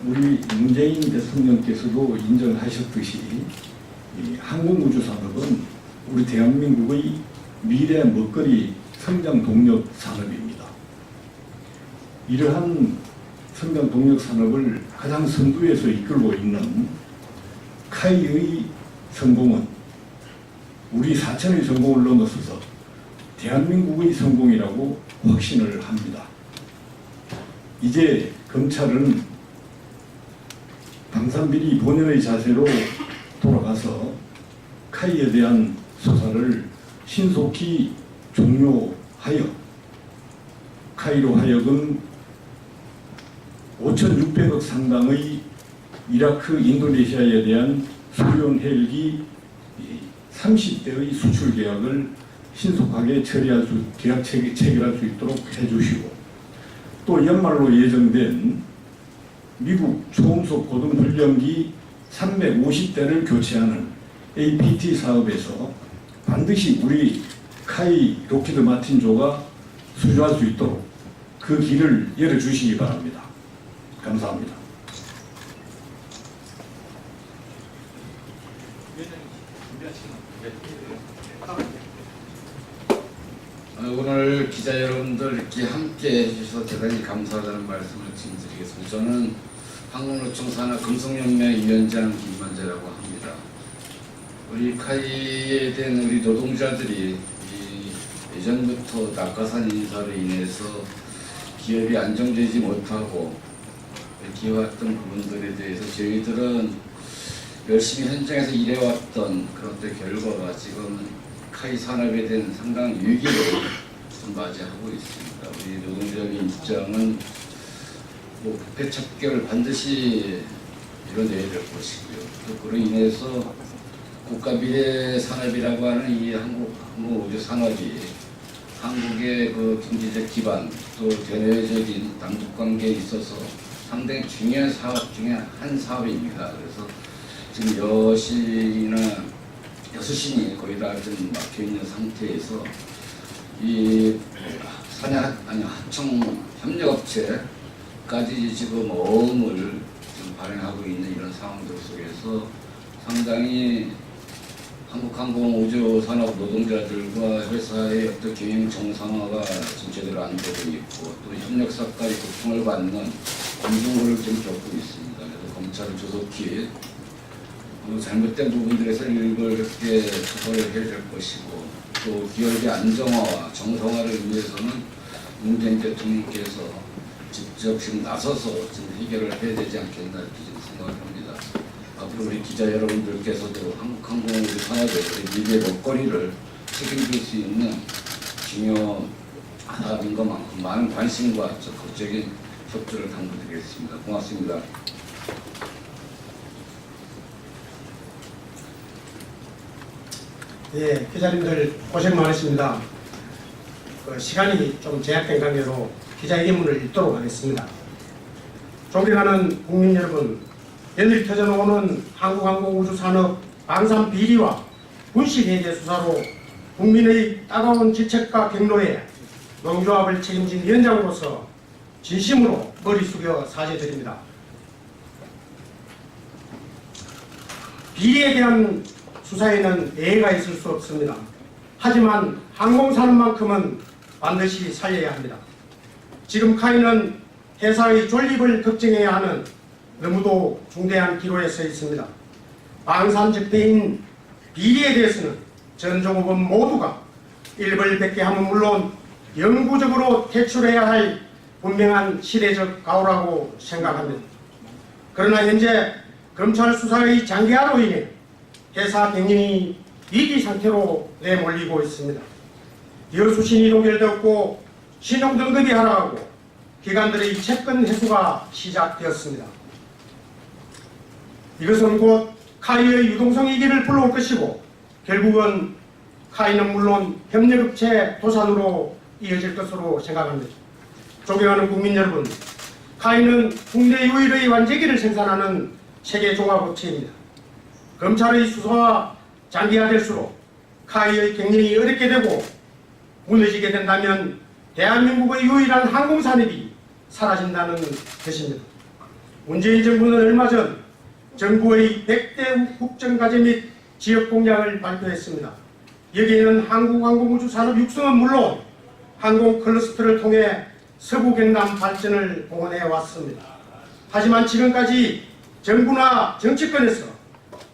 우리 문재인 대통령께서도 인정하셨듯이 이 항공우주산업은 우리 대한민국의 미래 먹거리 성장 동력 산업입니다. 이러한 성장 동력 산업을 가장 선두에서 이끌고 있는 카이의 성공은 우리 사천의 성공을 넘어서서 대한민국의 성공이라고 확신을 합니다. 이제 검찰은 방산비리 본연의 자세로 돌아가서 카이에 대한 수사를 신속히 종료하여 카이로 하여금 5,600억 상당의 이라크, 인도네시아에 대한 소련 헬기 30대의 수출 계약을 신속하게 계약 체결할 수 있도록 해주시고, 또 연말로 예정된 미국 초음속 고등 훈련기 350대를 교체하는 APT 사업에서 반드시 우리 카이 로키드 마틴조가 수주할 수 있도록 그 길을 열어주시기 바랍니다. 감사합니다. 오늘 기자 여러분들 이렇게 함께 해주셔서 대단히 감사하다는 말씀을 지금 드리겠습니다. 저는 항공노총산업 금속연맹 위원장 김만재라고 합니다. 우리 카이에 대한 우리 노동자들이 예전부터 낙하산 인사로 인해서 기업이 안정되지 못하고 기해왔던 부분들에 대해서 저희들은 열심히 현장에서 일해왔던 그런 결과가 지금 카이 산업에 대한 상당한 위기를 맞이하고 있습니다. 우리 노동자의 입장은 부패 척결을 반드시 이뤄내야 될 것이고요. 또 그로 인해서 국가 미래 산업이라고 하는 이 항공우주 산업이 한국의 그 경제적 기반 또 대내적인 남북 관계에 있어서 상당히 중요한 사업 중에 한 사업입니다. 그래서 지금 여수신이 거의 다 좀 막혀 있는 상태에서 이 하청 협력업체까지 지금 어음을 좀 발행하고 있는 이런 상황들 속에서 상당히 한국항공우주산업 노동자들과 회사의 어떤 경영 정상화가 지금 제대로 안 되고 있고 또 협력사까지 고통을 받는 검증을 좀 겪고 있습니다. 그래서 검찰은 조속히 잘못된 부분들에서 일벌 그렇게 처벌을 해야 될 것이고 또 기업의 안정화와 정상화를 위해서는 문재인 대통령께서 직접 지금 나서서 지금 해결을 해야 되지 않겠나 이렇게 지금 생각을 합니다. 앞으로 우리 기자 여러분들께서도 한국항공우주 산업의 미래 먹거리를 책임질 수 있는 중요한 것만큼 많은 관심과 적극적인 협조를 당부드리겠습니다. 고맙습니다. 예, 기자님들 고생 많으십니다. 시간이 좀 제약된 관계로 기자회견문을 읽도록 하겠습니다. 존경하는 국민 여러분, 연일 터져나오는 한국항공우주산업 방산 비리와 분식회계 수사로 국민의 따가운 질책과 경로에 노동조합을 책임진 위원장으로서 진심으로 머리 숙여 사죄드립니다. 비리에 대한 수사에는 예외가 있을 수 없습니다. 하지만 항공산업만큼은 반드시 살려야 합니다. 지금 카이는 회사의 존립을 걱정해야 하는 너무도 중대한 기로에 서 있습니다. 방산적대인 비리에 대해서는 전 종업원 모두가 일벌백계하면 물론 영구적으로 퇴출해야 할 분명한 시대적 가오라고 생각합니다. 그러나 현재 검찰 수사의 장기화로 인해 회사 경영이 위기 상태로 내몰리고 있습니다. 여수신이 동결되었고 신용 등급이 하락하고 기관들의 채권 회수가 시작되었습니다. 이것은 곧 카이의 유동성 위기를 불러올 것이고 결국은 카이는 물론 협력업체 도산으로 이어질 것으로 생각합니다. 존경하는 국민 여러분, 카이는 국내 유일의 완제기를 생산하는 세계 종합업체입니다. 검찰의 수사와 장기화될수록 카이의 경영이 어렵게 되고 무너지게 된다면 대한민국의 유일한 항공산업이 사라진다는 것입니다. 문재인 정부는 얼마 전 정부의 100대 국정과제 및 지역 공약을 발표했습니다. 여기에는 한국항공우주 산업 육성은 물론 항공 클러스터를 통해 서부 경남 발전을 공언해 왔습니다. 하지만 지금까지 정부나 정치권에서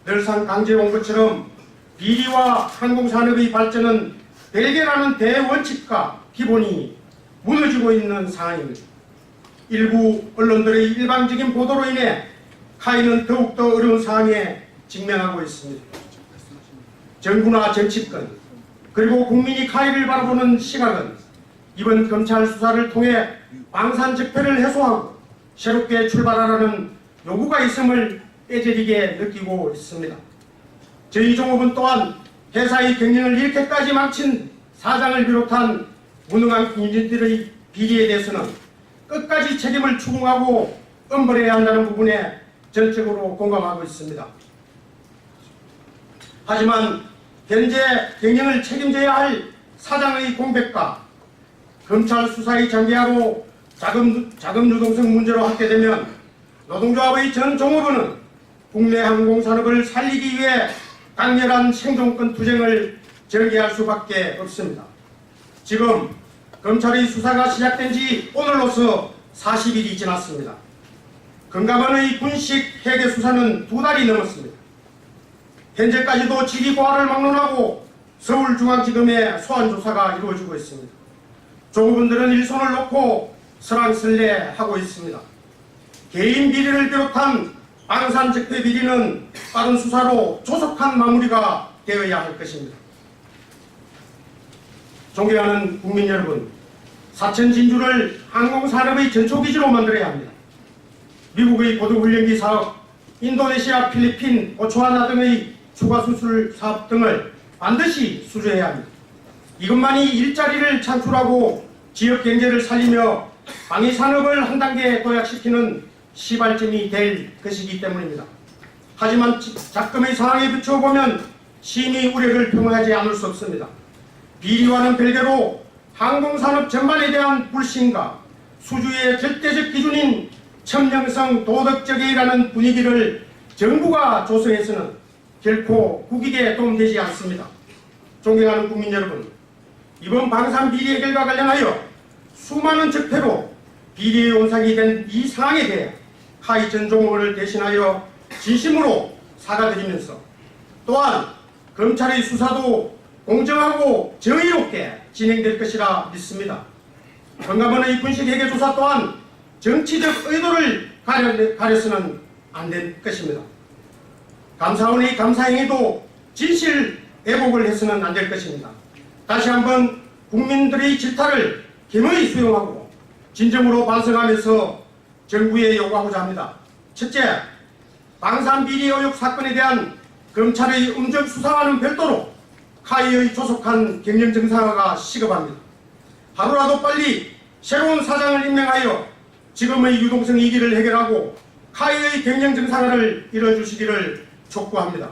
늘상 강조해온 것처럼 비리와 항공산업의 발전은 별개라는 대원칙과 기본이 무너지고 있는 상황입니다. 일부 언론들의 일방적인 보도로 인해 카이는 더욱더 어려운 상황에 직면하고 있습니다. 정부나 정치권 그리고 국민이 카이를 바라보는 시각은 이번 검찰 수사를 통해 방산적폐를 해소하고 새롭게 출발하라는 요구가 있음을 뼈저리게 느끼고 있습니다. 저희 종업은 또한 회사의 경영을 이렇게까지 망친 사장을 비롯한 무능한 국민들의 비리에 대해서는 끝까지 책임을 추궁하고 엄벌해야 한다는 부분에 전적으로 공감하고 있습니다. 하지만 현재 경영을 책임져야 할 사장의 공백과 검찰 수사의 장기화로 자금 유동성 문제로 확대되면 노동조합의 전 종업원은 국내 항공산업을 살리기 위해 강렬한 생존권 투쟁을 전개할 수밖에 없습니다. 지금 검찰의 수사가 시작된 지 오늘로서 40일이 지났습니다. 금감원의 분식 회계 수사는 2달이 넘었습니다. 현재까지도 직위 고하를 막론하고 서울중앙지검의 소환조사가 이루어지고 있습니다. 종업원들은 일손을 놓고 설왕설래하고 있습니다. 개인 비리를 비롯한 방산적폐 비리는 빠른 수사로 조속한 마무리가 되어야 할 것입니다. 존경하는 국민 여러분, 사천 진주를 항공산업의 전초기지로 만들어야 합니다. 미국의 고도훈련기 사업, 인도네시아, 필리핀, 보츠와나 등의 추가 수출 사업 등을 반드시 수주해야 합니다. 이것만이 일자리를 창출하고 지역 경제를 살리며 방위산업을 한 단계 도약시키는 시발점이 될 것이기 때문입니다. 하지만 작금의 상황에 비춰보면 심히 우려를 표명하지 않을 수 없습니다. 비리와는 별개로 항공산업 전반에 대한 불신과 수주의 절대적 기준인 청렴성 도덕적이라는 분위기를 정부가 조성해서는 결코 국익에 도움되지 않습니다. 존경하는 국민 여러분, 이번 방산 비리 해결과 관련하여 수많은 적폐로 비리의 온상이 된 이 상황에 대해 카이 전 종업원을 대신하여 진심으로 사과드리면서 또한 검찰의 수사도 공정하고 정의롭게 진행될 것이라 믿습니다. 금감원의 분식회계 조사 또한 정치적 의도를 가려서는 안 될 것입니다. 감사원의 감사행위도 진실 왜곡을 해서는 안 될 것입니다. 다시 한번 국민들의 질타를 겸허히 수용하고 진정으로 반성하면서 정부에 요구하고자 합니다. 첫째, 방산비리 의혹 사건에 대한 검찰의 음적 수사와는 별도로 카이의 조속한 경영 정상화가 시급합니다. 하루라도 빨리 새로운 사장을 임명하여 지금의 유동성 위기를 해결하고 카이의 경영 정상화를 이뤄주시기를 촉구합니다.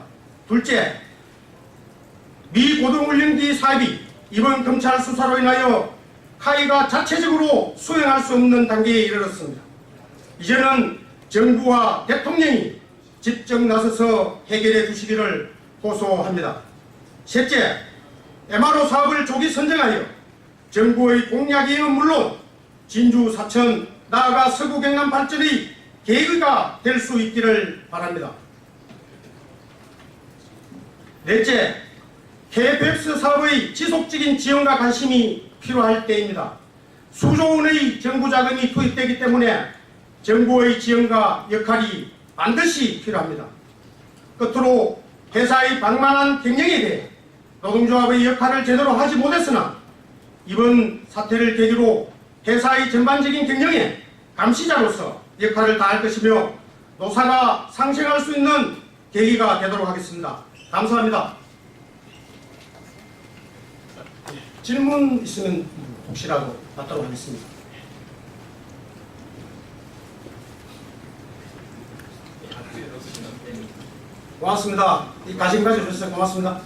둘째, 미 고등훈련기 사업이 이번 검찰 수사로 인하여 카이가 자체적으로 수행할 수 없는 단계에 이르렀습니다. 이제는 정부와 대통령이 직접 나서서 해결해 주시기를 호소합니다. 셋째, MRO 사업을 조기 선정하여 정부의 공약이는 물론 진주, 사천, 나아가 서구 경남 발전의 계기가 될 수 있기를 바랍니다. 넷째, KFX 사업의 지속적인 지원과 관심이 필요할 때입니다. 수조 원의 정부 자금이 투입되기 때문에 정부의 지원과 역할이 반드시 필요합니다. 끝으로 회사의 방만한 경영에 대해 노동조합의 역할을 제대로 하지 못했으나 이번 사태를 계기로 회사의 전반적인 경영에 감시자로서 역할을 다할 것이며 노사가 상생할 수 있는 계기가 되도록 하겠습니다. 감사합니다. 질문 있으면 혹시라도 받도록 하겠습니다. 고맙습니다. 이 관심 가져주셔서 고맙습니다.